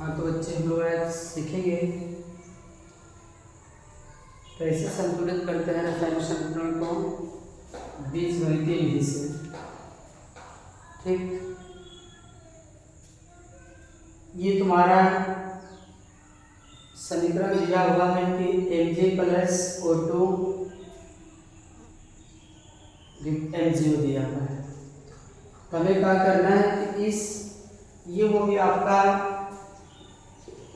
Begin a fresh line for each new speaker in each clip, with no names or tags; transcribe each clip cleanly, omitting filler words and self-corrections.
हाँ, तो बच्चे हम लोग आज सीखेंगे कैसे संतुलित करते हैं रासायनिक संतुलन को बीजगणितीय विधि से। ठीक, ये तुम्हारा समीकरण दिया हुआ है कि Mg प्लस O2 MgO दिया हुआ है। हमें क्या करना है कि ये हो गया आपका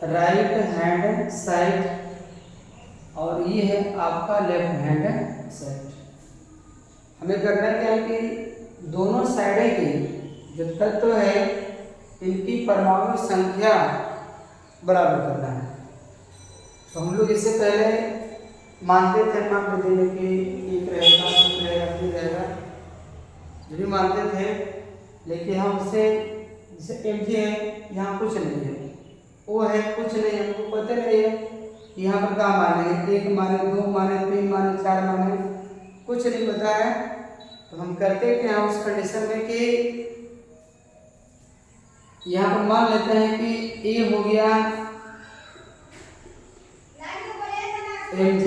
राइट हैंड साइड और ये है आपका लेफ्ट हैंड साइड। हमें करना क्या है कि दोनों साइडें की जो तत्व है इनकी परमाणु संख्या बराबर करना है। तो हम लोग इससे पहले मानते थे मान देने की एक रहेगा, दो रहेगा, तीन रहेगा, जो भी मानते थे, लेकिन हम उसे जैसे Mg है यहाँ कुछ नहीं है, O है कुछ नहीं है, हमको पता नहीं है यहाँ पर क्या माने, एक माने, दो माने, तीन माने, चार माने, कुछ नहीं पता है। तो हम करते क्या उस कंडीशन में कि यहाँ पर मान लेते हैं कि A हो गया Mg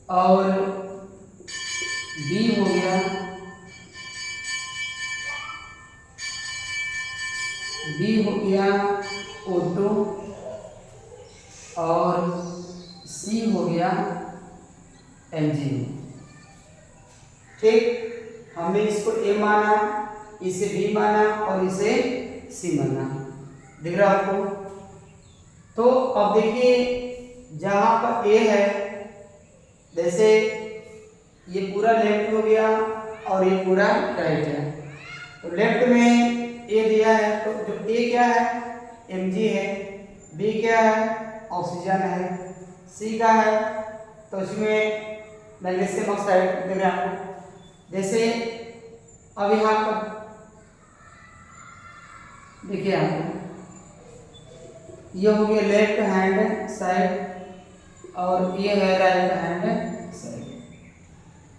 और B हो गया O2 और C हो गया Mg। ठीक, हमने इसको A माना, इसे B माना और इसे C माना। दिख रहा आपको? तो अब देखिए जहां पर A है, जैसे ये पूरा लेफ्ट हो गया और ये पूरा राइट है, तो लेफ्ट में A दिया है, तो जो A क्या है Mg है, B क्या है ऑक्सीजन है, C का है तो इसमें मैग्नीशियम ऑक्साइड दिख रहा है। जैसे अब यहाँ पर देखिए आप, ये हो गया लेफ्ट हैंड साइड और ये है राइट हैंड साइड।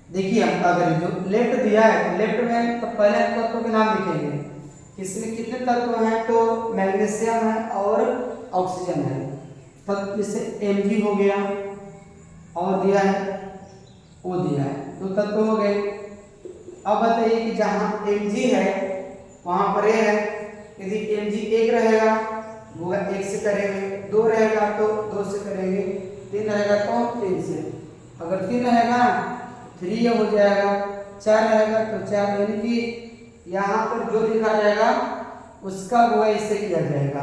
देखिए हम अगर जो लेफ्ट दिया है, लेफ्ट में तो पहले तत्वों के नाम लिखेंगे, इसमें कितने तत्व हैं, तो मैग्नीशियम है और ऑक्सीजन है। तब जैसे Mg हो गया और दिया है O दिया है, दो तत्व हो गए। अब बताइए कि जहां Mg है वहां पर A है, यदि Mg एक रहेगा वो 1 से करेंगे, 2 रहेगा तो 2 से करेंगे, 3 रहेगा तो 3 से, अगर 3 रहेगा 3 हो जाएगा, 4 रहेगा तो 4, यानी कि यहाँ पर जो लिखा जाएगा उसका वो इससे किया जाएगा।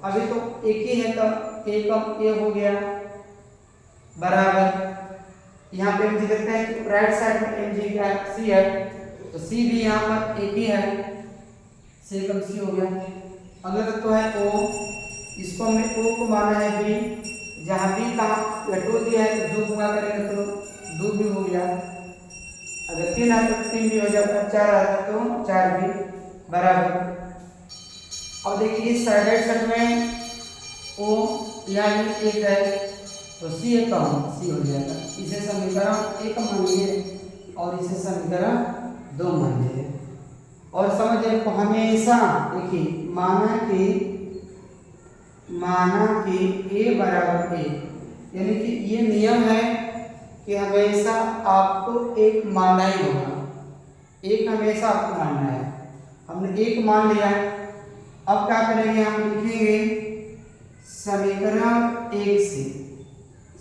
अभी तो एक ही है तो एक A हो गया बराबर, यहाँ पे Mg देखते हैं कि राइट साइड में Mg का C है तो C भी यहाँ पर एक ही है, C कम C हो गया। अगला तो है O, इसको हमने O को माना है B, जहाँ B का टो दिया है तो 2 गुणा करेंगे तो 2 भी हो गया, अगर 3 है तो 3 भी हो जाता, 4 है तो 4 भी बराबर। अब देखिए इस साइड में O यहाँ एक है तो C एक कम C हो जाएगा, इसे समीकरण 1 मानिए और इसे समीकरण 2 मानिए। और समझिए को हमेशा देखिए माना कि A बराबर A, यानी कि ये नियम है कि हमेशा आपको एक मानना ही होगा, एक हमेशा आपको मानना है। हमने एक मान लिया, अब क्या करेंगे, हम लिखेंगे समीकरण 1 से,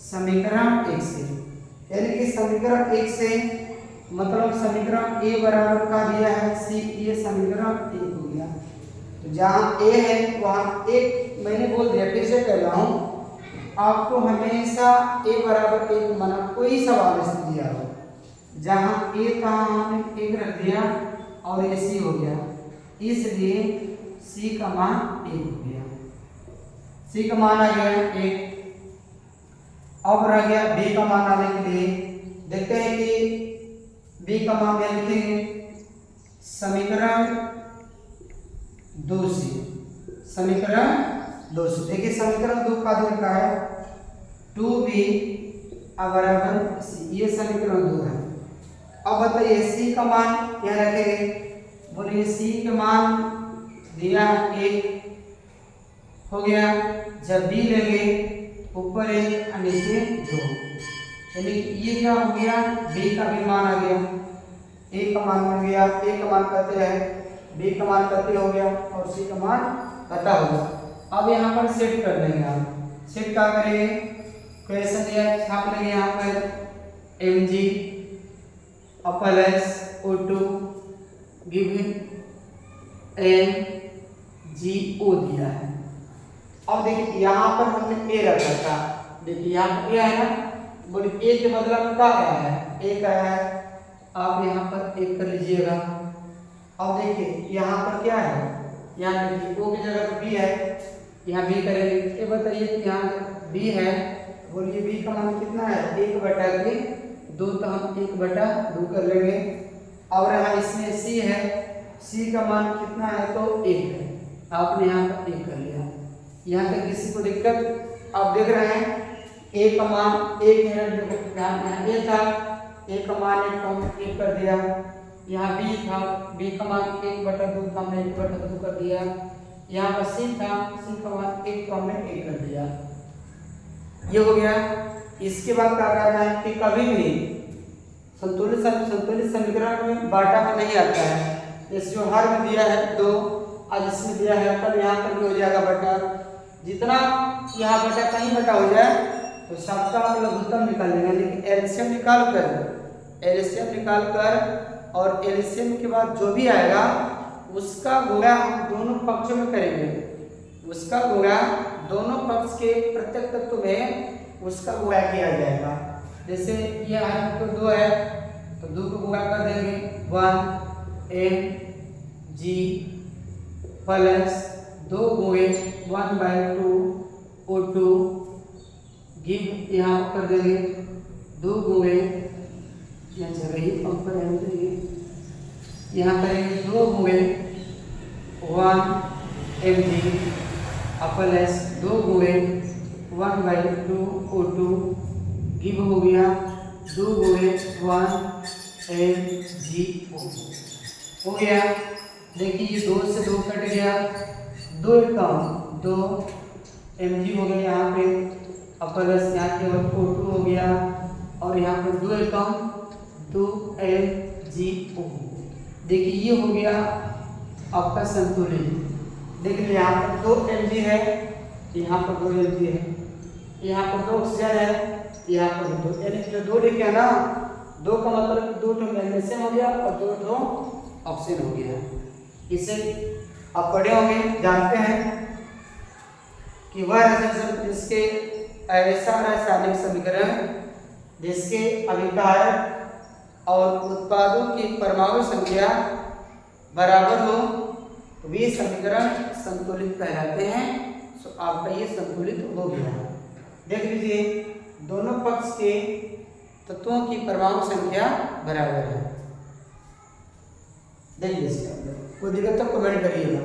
समीकरण 1 से, यानी कि समीकरण 1 से मतलब समीकरण A बराबर का दिया है C, ये समीकरण 1 हो गया। तो जहाँ A है वहाँ एक, मैंने बोल दिया फिर से कह रहा हूँ, आपको हमेशा A बराबर 1 माना, कोई सवाल इसमें दिया हो, जहाँ A का हमने 1 रख दिया और ये C हो गया, इसलिए C का मान 1 हो गया, C का मान आ गया 1। अब रह गया B का मान आने के लिए, देखते हैं कि B का मान क्या लिखेंगे, समीकरण 2 से, समीकरण 2 से। देखिए समीकरण 2 का दिया का है 2B बराबर C, ये समीकरण 2 है। अब बताइए C का मान क्या रखेंगे, बोलिए C का मान दिया है 1 हो गया। जब बी लेंगे ऊपर 1 और नीचे 2, यानी ये क्या हो गया, बी का भी मान आ गया, ए का मान मिल गया, ए का मान कहते हैं, बी का मान कहते हो गया और सी का मान पता होगा। अब यहाँ पर सेट कर देंगे हम। सेट क्या करेंगे, क्वेश्चन दिया है, छाप लेंगे यहाँ पर mg plus O2 given MgO दिया है। अब देखिए यहाँ पर हमने ए रखा था, देखिए यहाँ पर क्या है ना, बोले ए के बदला में क्या आया है, एक आया है, आप यहाँ पर एक कर लीजिएगा। अब देखिए यहाँ पर क्या है, यहाँ देखिए ओ की जगह बी है, यहाँ बी करेंगे। ये बताइए कि यहाँ बी है, बोलिए बी का मान कितना है, 1/2, तो हम 1/2 कर लेंगे। और यहाँ इसमें सी है, सी का मान कितना है, तो 1 है, आपने यहाँ पर 1 कर लिया। यहाँ तक किसी को दिक्कत, आप देख रहे हैं ए का मान 1 है, यहाँ ए था, ए का मान 1 कर दिया। यहाँ बी था, बी का मान 1/2 था, हमने 1/2 कर दिया। यहाँ पर सी था, सी का मान 1 तो हमने 1 कर दिया। ये हो गया। इसके बाद क्या करना है कि कभी भी संतुलित समीकरण में बाटा में नहीं आता है। जैसे जो हर में दिया है 2, आज इसमें दिया है पर यहाँ पर भी हो जाएगा बटा। जितना यहाँ बटा कहीं बटा हो जाए तो सबका हम लघुत्तम निकाल लेंगे, लेकिन एलसीएम निकाल कर और एलसीएम के बाद जो भी आएगा उसका गुणा हम दोनों पक्षों में करेंगे। उसका गुणा दोनों पक्ष के प्रत्येक तत्व में उसका गुणा किया जाएगा। जैसे ये हर तो 2 है तो 2 को गुणा कर देंगे, 1mg प्लस 2 गुणे 1/2 O2 गिव, यहाँ कर देंगे 2 गुणे, यहाँ करेंगे 2 गुणे 1mg प्लस 2 गुणे 1/2 O2 गिव हो गया 2 गुणे 1mgO हो गया। देखिए ये 2 से 2 कट गया, 2 कम 2 mg हो गया यहाँ पे, प्लस यहाँ केवल O2 हो गया और यहाँ पर 2 कम 2 mgO। देखिए ये हो गया आपका संतुलित। देखिए यहाँ पर 2 mg है, यहाँ पर 2 mg है, यहाँ पर 2 ऑक्सीजन है, यहाँ पर 2, यानी जो 2 लिखे है ना, 2 का मतलब 2 मैग्नीशियम हो गया और 2 ऑक्सीजन हो गया। इसे आप पढ़े होंगे, जानते हैं कि वह रासायनिक जिसके ऐसा रासायनिक समीकरण जिसके अभिकारक और उत्पादों की परमाणु संख्या बराबर हो तो वे समीकरण संतुलित कहलाते हैं। तो आपका ये संतुलित हो गया। देख लीजिए दोनों पक्ष के तत्वों की परमाणु संख्या बराबर है। देखिए इसके अंदर कोई दिक्कत तो कमेंट करिएगा।